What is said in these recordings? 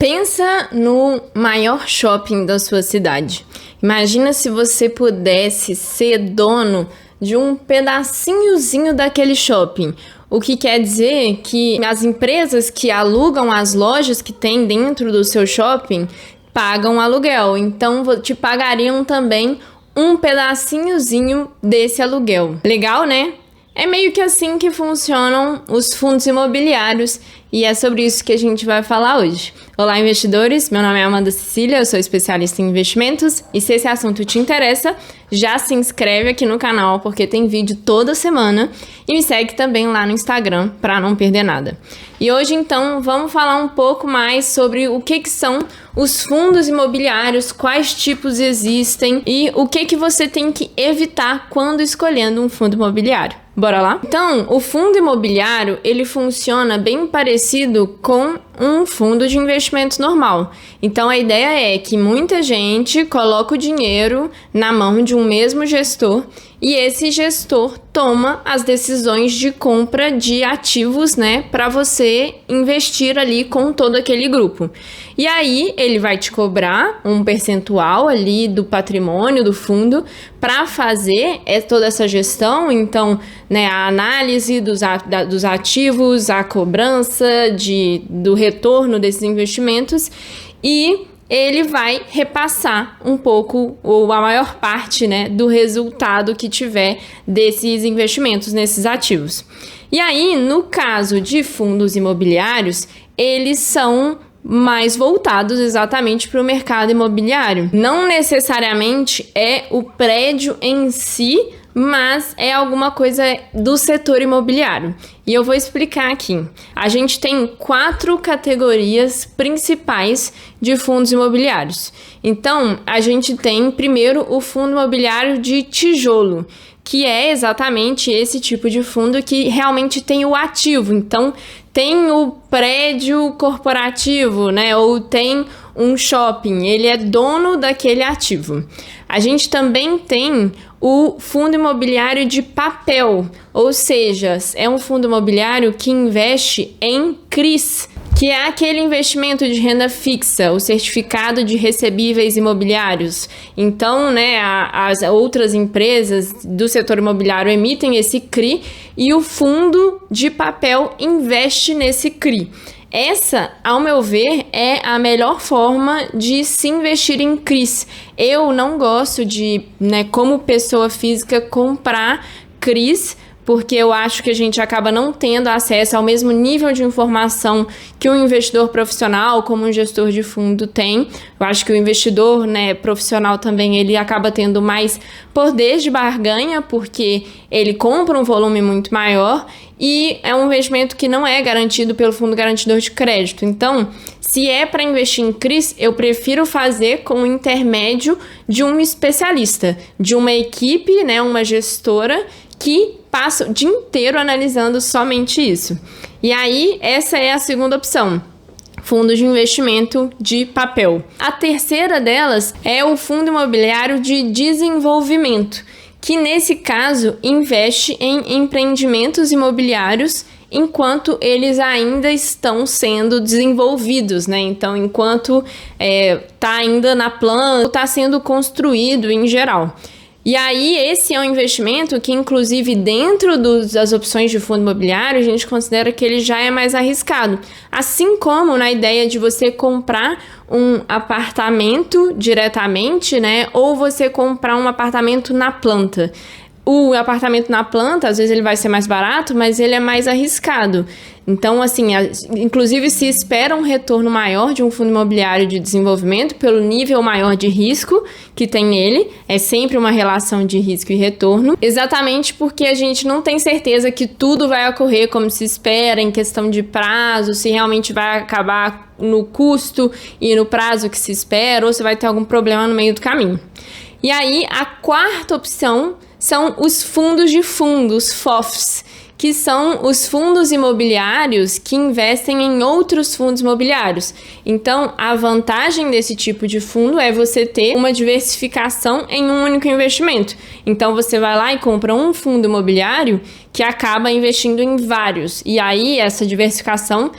Pensa no maior shopping da sua cidade. Imagina se você pudesse ser dono de um pedacinhozinho daquele shopping. O que quer dizer que as empresas que alugam as lojas que tem dentro do seu shopping pagam aluguel. Então, te pagariam também um pedacinhozinho desse aluguel. Legal, né? É meio que assim que funcionam os fundos imobiliários e é sobre isso que a gente vai falar hoje. Olá, investidores! Meu nome é Amanda Cecília, eu sou especialista em investimentos e se esse assunto te interessa, já se inscreve aqui no canal porque tem vídeo toda semana e me segue também lá no Instagram para não perder nada. E hoje, então, vamos falar um pouco mais sobre o que são os fundos imobiliários, quais tipos existem e o que você tem que evitar quando escolhendo um fundo imobiliário. Bora lá? Então, o fundo imobiliário, ele funciona bem parecido com um fundo de investimentos normal. Então, a ideia é que muita gente coloca o dinheiro na mão de um mesmo gestor e esse gestor toma as decisões de compra de ativos, né, para você investir ali com todo aquele grupo. E aí, ele vai te cobrar um percentual ali do patrimônio do fundo para fazer toda essa gestão. Então, né, a análise dos ativos, a cobrança do retorno desses investimentos e ele vai repassar um pouco ou a maior parte, né, do resultado que tiver desses investimentos nesses ativos. E aí, no caso de fundos imobiliários, eles são mais voltados exatamente para o mercado imobiliário. Não necessariamente é o prédio em si, mas é alguma coisa do setor imobiliário. E eu vou explicar aqui. A gente tem 4 categorias principais de fundos imobiliários. Então, a gente tem primeiro o fundo imobiliário de tijolo, que é exatamente esse tipo de fundo que realmente tem o ativo. Então, tem o prédio corporativo, né? Ou tem um shopping, ele é dono daquele ativo. A gente também tem o fundo imobiliário de papel, ou seja, é um fundo imobiliário que investe em CRIs, que é aquele investimento de renda fixa, o certificado de recebíveis imobiliários. Então, né, as outras empresas do setor imobiliário emitem esse CRI e o fundo de papel investe nesse CRI. Essa, ao meu ver, é a melhor forma de se investir em CRIs. Eu não gosto de, né, como pessoa física, comprar CRIs, porque eu acho que a gente acaba não tendo acesso ao mesmo nível de informação que um investidor profissional, como um gestor de fundo, tem. Eu acho que o investidor, né, profissional também, ele acaba tendo mais poder de barganha, porque ele compra um volume muito maior e é um investimento que não é garantido pelo fundo garantidor de crédito. Então, se é para investir em CRIs, eu prefiro fazer com o intermédio de um especialista, de uma equipe, né, uma gestora que passa o dia inteiro analisando somente isso. E aí, essa é a segunda opção. Fundo de investimento de papel. A terceira delas é o fundo imobiliário de desenvolvimento, que nesse caso investe em empreendimentos imobiliários enquanto eles ainda estão sendo desenvolvidos, né? Então, enquanto está ainda na planta, está sendo construído em geral. E aí, esse é um investimento que, inclusive, dentro das opções de fundo imobiliário, a gente considera que ele já é mais arriscado. Assim como na ideia de você comprar um apartamento diretamente, né? Ou você comprar um apartamento na planta. O apartamento na planta, às vezes ele vai ser mais barato, mas ele é mais arriscado. Então, assim, inclusive se espera um retorno maior de um fundo imobiliário de desenvolvimento pelo nível maior de risco que tem nele. É sempre uma relação de risco e retorno. Exatamente porque a gente não tem certeza que tudo vai ocorrer como se espera em questão de prazo, se realmente vai acabar no custo e no prazo que se espera, ou se vai ter algum problema no meio do caminho. E aí, a quarta opção são os fundos de fundos, FOFs, que são os fundos imobiliários que investem em outros fundos imobiliários. Então, a vantagem desse tipo de fundo é você ter uma diversificação em um único investimento. Então, você vai lá e compra um fundo imobiliário que acaba investindo em vários. E aí, essa diversificação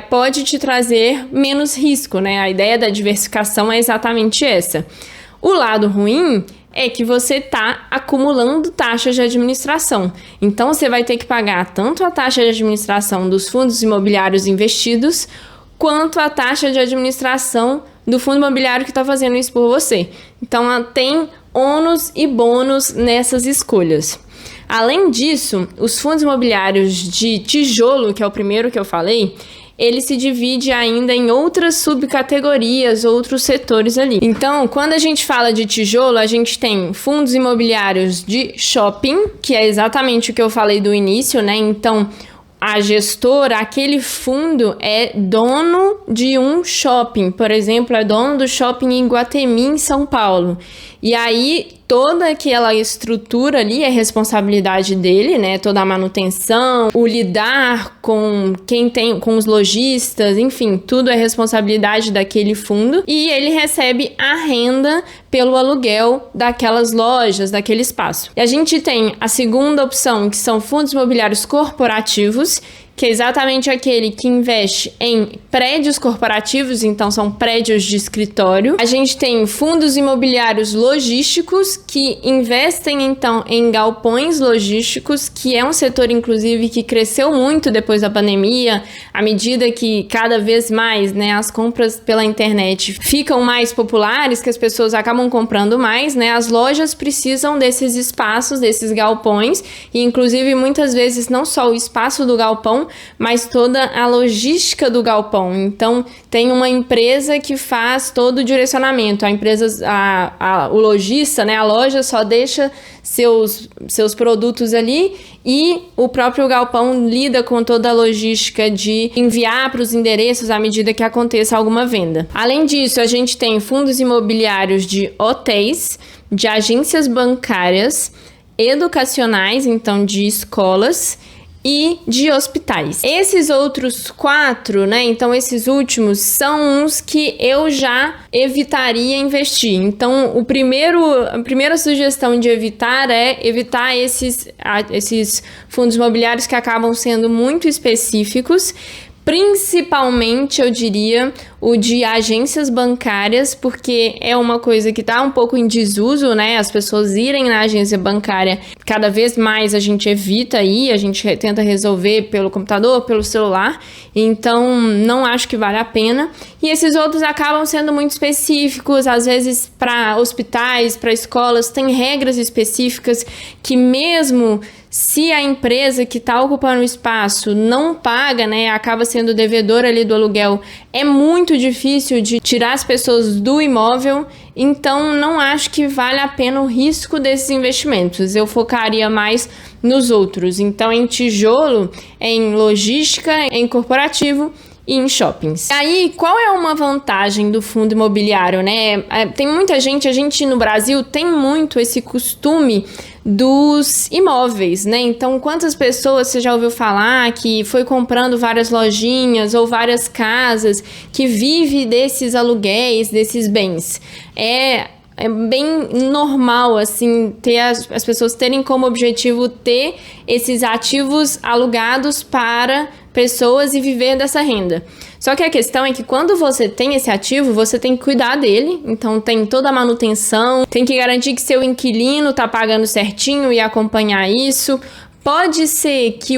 pode te trazer menos risco, né? A ideia da diversificação é exatamente essa. O lado ruim é que você está acumulando taxas de administração. Então, você vai ter que pagar tanto a taxa de administração dos fundos imobiliários investidos, quanto a taxa de administração do fundo imobiliário que está fazendo isso por você. Então, tem ônus e bônus nessas escolhas. Além disso, os fundos imobiliários de tijolo, que é o primeiro que eu falei, ele se divide ainda em outras subcategorias, outros setores ali. Então, quando a gente fala de tijolo, a gente tem fundos imobiliários de shopping, que é exatamente o que eu falei do início, né? Então, a gestora, aquele fundo é dono de um shopping, por exemplo, é dono do shopping em Iguatemi, em São Paulo. E aí, toda aquela estrutura ali é responsabilidade dele, né? Toda a manutenção, o lidar com com os lojistas, enfim, tudo é responsabilidade daquele fundo. E ele recebe a renda pelo aluguel daquelas lojas, daquele espaço. E a gente tem a segunda opção, que são fundos imobiliários corporativos, que é exatamente aquele que investe em prédios corporativos, então são prédios de escritório. A gente tem fundos imobiliários logísticos, que investem então em galpões logísticos, que é um setor, inclusive, que cresceu muito depois da pandemia, à medida que cada vez mais, né, as compras pela internet ficam mais populares, que as pessoas acabam comprando mais, né, as lojas precisam desses espaços, desses galpões, e inclusive muitas vezes não só o espaço do galpão, mas toda a logística do galpão. Então, tem uma empresa que faz todo o direcionamento. O lojista, né, a loja só deixa seus produtos ali e o próprio galpão lida com toda a logística de enviar para os endereços à medida que aconteça alguma venda. Além disso, a gente tem fundos imobiliários de hotéis, de agências bancárias, educacionais, então de escolas, e de hospitais. Esses outros 4, né? Então, esses últimos são uns que eu já evitaria investir. Então, a primeira sugestão de evitar é evitar esses fundos imobiliários que acabam sendo muito específicos. Principalmente, eu diria, o de agências bancárias, porque é uma coisa que está um pouco em desuso, né? As pessoas irem na agência bancária, cada vez mais a gente evita ir, a gente tenta resolver pelo computador, pelo celular, então não acho que vale a pena. E esses outros acabam sendo muito específicos, às vezes para hospitais, para escolas, tem regras específicas que mesmo se a empresa que está ocupando o espaço não paga, né, acaba sendo devedora ali do aluguel, é muito difícil de tirar as pessoas do imóvel, então não acho que vale a pena o risco desses investimentos. Eu focaria mais nos outros. Então, em tijolo, em logística, em corporativo e em shoppings. E aí, qual é uma vantagem do fundo imobiliário, né? Tem muita gente, a gente no Brasil tem muito esse costume dos imóveis, né? Então, quantas pessoas você já ouviu falar que foi comprando várias lojinhas ou várias casas, que vive desses aluguéis, desses bens? É bem normal, assim, ter as pessoas terem como objetivo ter esses ativos alugados para pessoas e viver dessa renda. Só que a questão é que quando você tem esse ativo, você tem que cuidar dele, então tem toda a manutenção, tem que garantir que seu inquilino tá pagando certinho e acompanhar isso. Pode ser que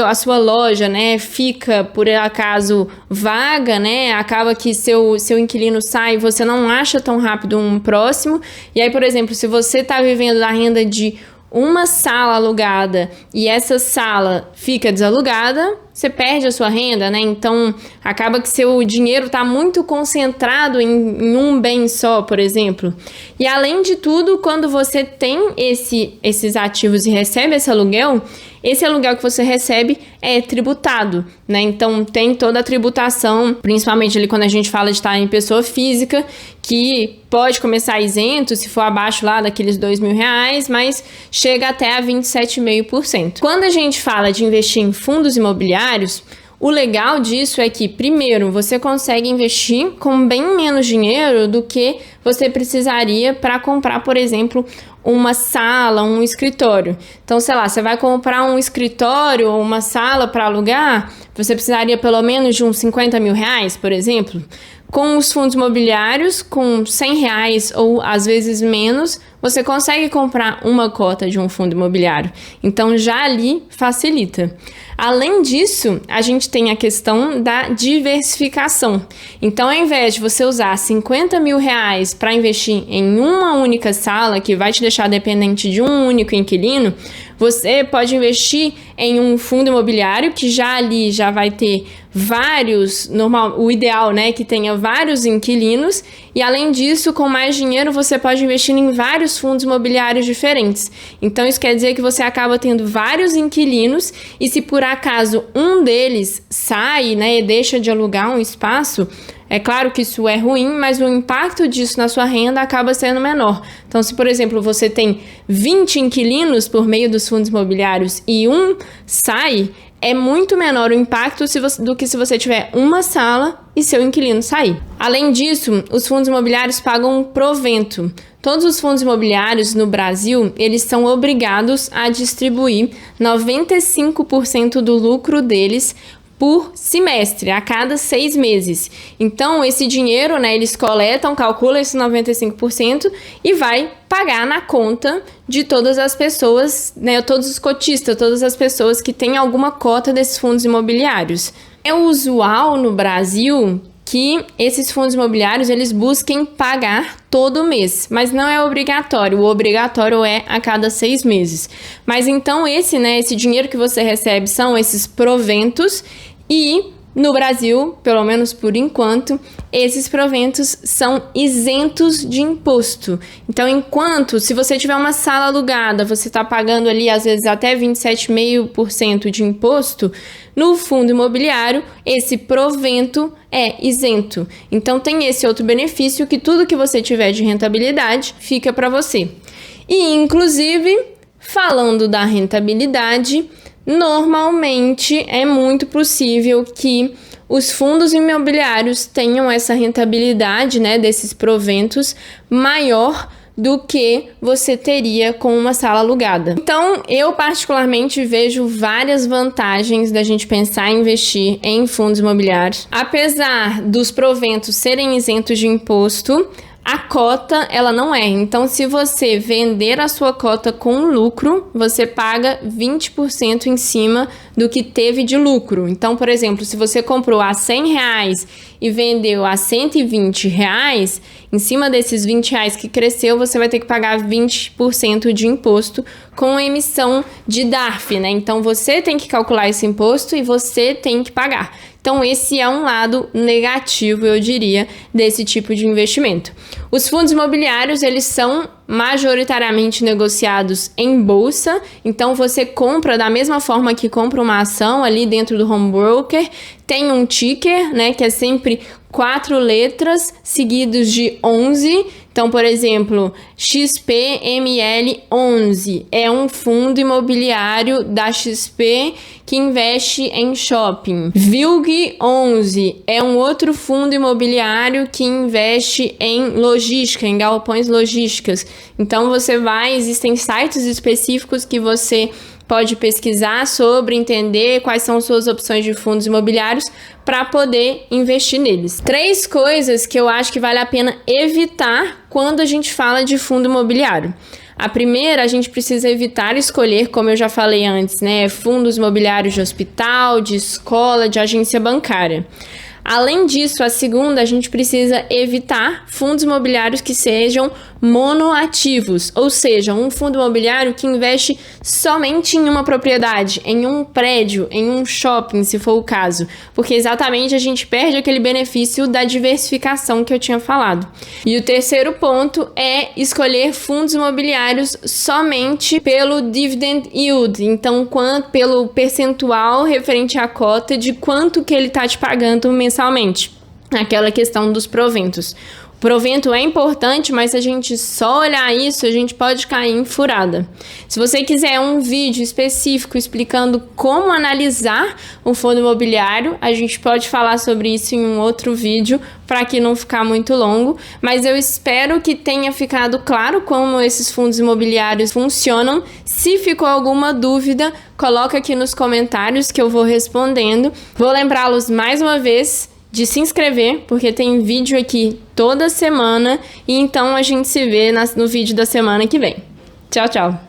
a sua loja, né, fica, por acaso, vaga, né, acaba que seu inquilino sai e você não acha tão rápido um próximo. E aí, por exemplo, se você está vivendo da renda de uma sala alugada e essa sala fica desalugada, você perde a sua renda, né? Então, acaba que seu dinheiro está muito concentrado em um bem só, por exemplo. E, além de tudo, quando você tem esses ativos e recebe esse aluguel que você recebe é tributado, né? Então, tem toda a tributação, principalmente ali quando a gente fala de estar em pessoa física, que pode começar isento se for abaixo lá daqueles R$2.000, mas chega até a 27,5%. Quando a gente fala de investir em fundos imobiliários, O legal disso é que, primeiro, você consegue investir com bem menos dinheiro do que você precisaria para comprar, por exemplo, uma sala, um escritório. Então, sei lá, você vai comprar um escritório ou uma sala para alugar, você precisaria pelo menos de uns 50 mil reais, por exemplo. Com os fundos imobiliários, com 100 reais ou às vezes menos, você consegue comprar uma cota de um fundo imobiliário. Então, já ali facilita. Além disso, a gente tem a questão da diversificação. Então, ao invés de você usar 50 mil reais para investir em uma única sala, que vai te deixar dependente de um único inquilino, você pode investir em um fundo imobiliário que já ali já vai ter vários, o ideal, né, que tenha vários inquilinos, e além disso, com mais dinheiro, você pode investir em vários fundos imobiliários diferentes. Então, isso quer dizer que você acaba tendo vários inquilinos, e se por acaso um deles sai, né, e deixa de alugar um espaço, é claro que isso é ruim, mas o impacto disso na sua renda acaba sendo menor. Então, se, por exemplo, você tem 20 inquilinos por meio dos fundos imobiliários e um sai, é muito menor o impacto do que se você tiver uma sala e seu inquilino sair. Além disso, os fundos imobiliários pagam um provento. Todos os fundos imobiliários no Brasil, eles são obrigados a distribuir 95% do lucro deles por semestre, a cada 6 meses. Então, esse dinheiro, né, eles coletam, calculam esse 95% e vai pagar na conta de todas as pessoas, né, todos os cotistas, todas as pessoas que têm alguma cota desses fundos imobiliários. É usual no Brasil que esses fundos imobiliários, eles busquem pagar todo mês, mas não é obrigatório. O obrigatório é a cada 6 meses. Mas então esse dinheiro que você recebe são esses proventos e no Brasil, pelo menos por enquanto, esses proventos são isentos de imposto. Então, se você tiver uma sala alugada, você está pagando ali, às vezes, até 27,5% de imposto, no fundo imobiliário, esse provento é isento. Então, tem esse outro benefício que tudo que você tiver de rentabilidade fica para você. E, inclusive, falando da rentabilidade, normalmente é muito possível que os fundos imobiliários tenham essa rentabilidade, né, desses proventos maior do que você teria com uma sala alugada. Então, eu particularmente vejo várias vantagens da gente pensar em investir em fundos imobiliários. Apesar dos proventos serem isentos de imposto, a cota, ela não é. Então, se você vender a sua cota com lucro, você paga 20% em cima do que teve de lucro. Então, por exemplo, se você comprou a 100 reais e vendeu a 120 reais, em cima desses 20 reais que cresceu, você vai ter que pagar 20% de imposto com a emissão de DARF, né? Então, você tem que calcular esse imposto e você tem que pagar. Então, esse é um lado negativo, eu diria, desse tipo de investimento. Os fundos imobiliários, eles são majoritariamente negociados em bolsa, então você compra da mesma forma que compra uma ação ali dentro do home broker, tem um ticker, né, que é sempre 4 letras seguidos de 11. Então, por exemplo, XPML11 é um fundo imobiliário da XP que investe em shopping. VILG11 é um outro fundo imobiliário que investe em logística, em galpões logísticas. Então, existem sites específicos que você pode pesquisar sobre, entender quais são suas opções de fundos imobiliários para poder investir neles. 3 coisas que eu acho que vale a pena evitar quando a gente fala de fundo imobiliário. A primeira, a gente precisa evitar escolher, como eu já falei antes, né, fundos imobiliários de hospital, de escola, de agência bancária. Além disso, a segunda, a gente precisa evitar fundos imobiliários que sejam monoativos, ou seja, um fundo imobiliário que investe somente em uma propriedade, em um prédio, em um shopping, se for o caso, porque exatamente a gente perde aquele benefício da diversificação que eu tinha falado. E o terceiro ponto é escolher fundos imobiliários somente pelo dividend yield, então pelo percentual referente à cota de quanto que ele está te pagando mensalmente. aquela questão dos proventos. O provento é importante, mas se a gente só olhar isso, a gente pode cair em furada. Se você quiser um vídeo específico explicando como analisar um fundo imobiliário, a gente pode falar sobre isso em um outro vídeo, para que não ficar muito longo, mas eu espero que tenha ficado claro como esses fundos imobiliários funcionam. Se ficou alguma dúvida, coloca aqui nos comentários que eu vou respondendo. Vou lembrá-los mais uma vez de se inscrever, porque tem vídeo aqui toda semana, e então a gente se vê no vídeo da semana que vem. Tchau, tchau!